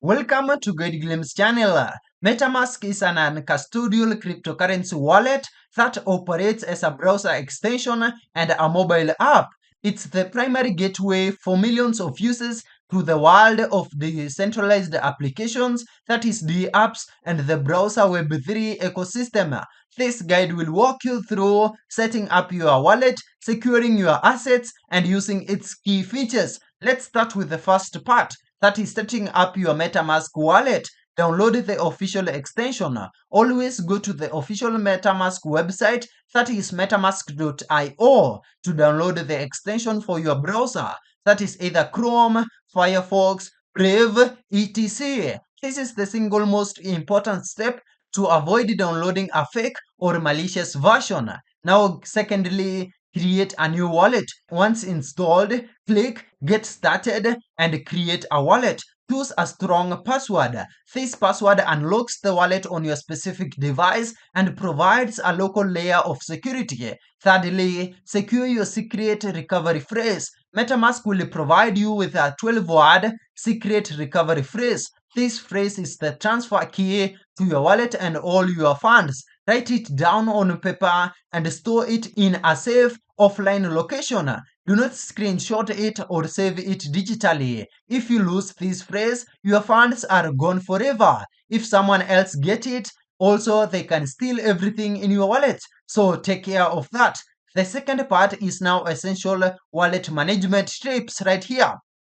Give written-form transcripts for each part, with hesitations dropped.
Welcome to Good Glimpse channel. MetaMask is an uncustodial cryptocurrency wallet that operates as a browser extension and a mobile app. It's the primary gateway for millions of users to the world of decentralized applications, that is the apps and the browser Web3 ecosystem. This guide will walk you through setting up your wallet, securing your assets, and using its key features. Let's start with the first part, that is setting up your MetaMask wallet. Download the official extension. Always go to the official MetaMask website, that is metamask.io, to download the extension for your browser, that is either Chrome, Firefox, Brave, etc. This is the single most important step to avoid downloading a fake or malicious version. Now, secondly, create a new wallet. Once installed, click Get Started and create a wallet. Choose a strong password. This password unlocks the wallet on your specific device and provides a local layer of security. Thirdly, secure your secret recovery phrase. MetaMask will provide you with a 12-word secret recovery phrase. This phrase is the transfer key to your wallet and all your funds. Write it down on paper and store it in a safe offline location. Do not screenshot it or save it digitally. If you lose this phrase, your funds are gone forever. If someone else gets it, also they can steal everything in your wallet. So take care of that. The second part is now essential wallet management tips right here.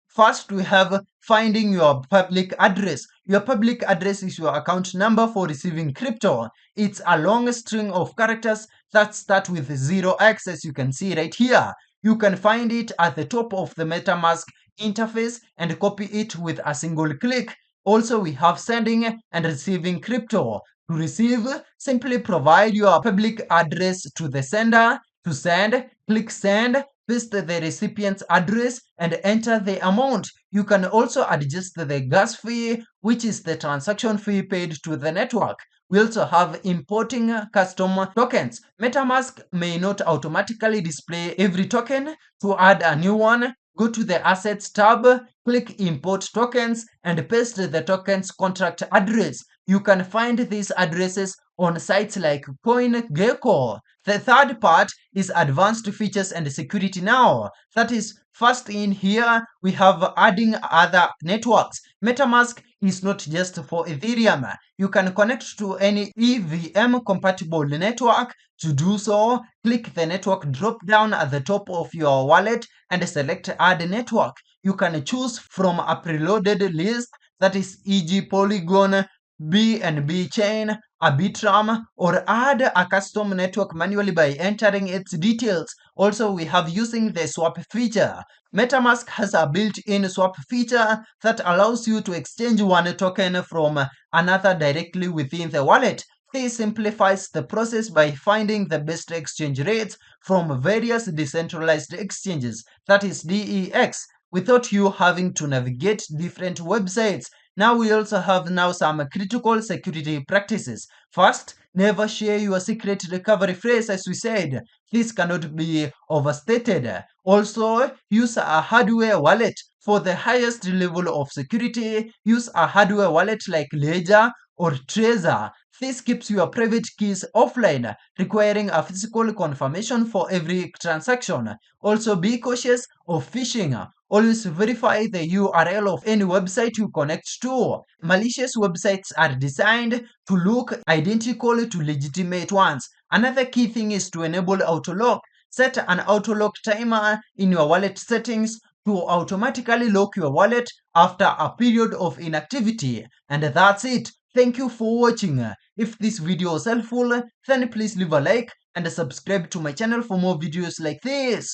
First, we have finding your public address. Your public address is your account number for receiving crypto. It's a long string of characters that start with 0x, as you can see right here. You can find it at the top of the MetaMask interface and copy it with a single click. Also, we have sending and receiving crypto. To receive, simply provide your public address to the sender. To send, click send, paste the recipient's address and enter the amount. You can also adjust the gas fee, which is the transaction fee paid to the network. We also have importing custom tokens. MetaMask may not automatically display every token. To add a new one, go to the Assets tab, click Import Tokens, and paste the token's contract address. You can find these addresses on sites like CoinGecko. The third part is advanced features and security now. That is, first in here, we have adding other networks. MetaMask is not just for Ethereum. You can connect to any EVM compatible network. To do so, click the network drop down at the top of your wallet and select Add Network. You can choose from a preloaded list, that is e.g. Polygon, BNB chain, Arbitrum, or add a custom network manually by entering its details. Also, we have using the swap feature. MetaMask has a built-in swap feature that allows you to exchange one token from another directly within the wallet. This simplifies the process by finding the best exchange rates from various decentralized exchanges, that is DEX, without you having to navigate different websites. Now we also have some critical security practices. First, never share your secret recovery phrase, as we said. This cannot be overstated. Also, use a hardware wallet. For the highest level of security, use a hardware wallet like Ledger or Trezor. This keeps your private keys offline, requiring a physical confirmation for every transaction. Also, be cautious of phishing. Always verify the URL of any website you connect to. Malicious websites are designed to look identical to legitimate ones. Another key thing is to enable autolock. Set an autolock timer in your wallet settings to automatically lock your wallet after a period of inactivity. And that's it. Thank you for watching. If this video was helpful, then please leave a like and subscribe to my channel for more videos like this.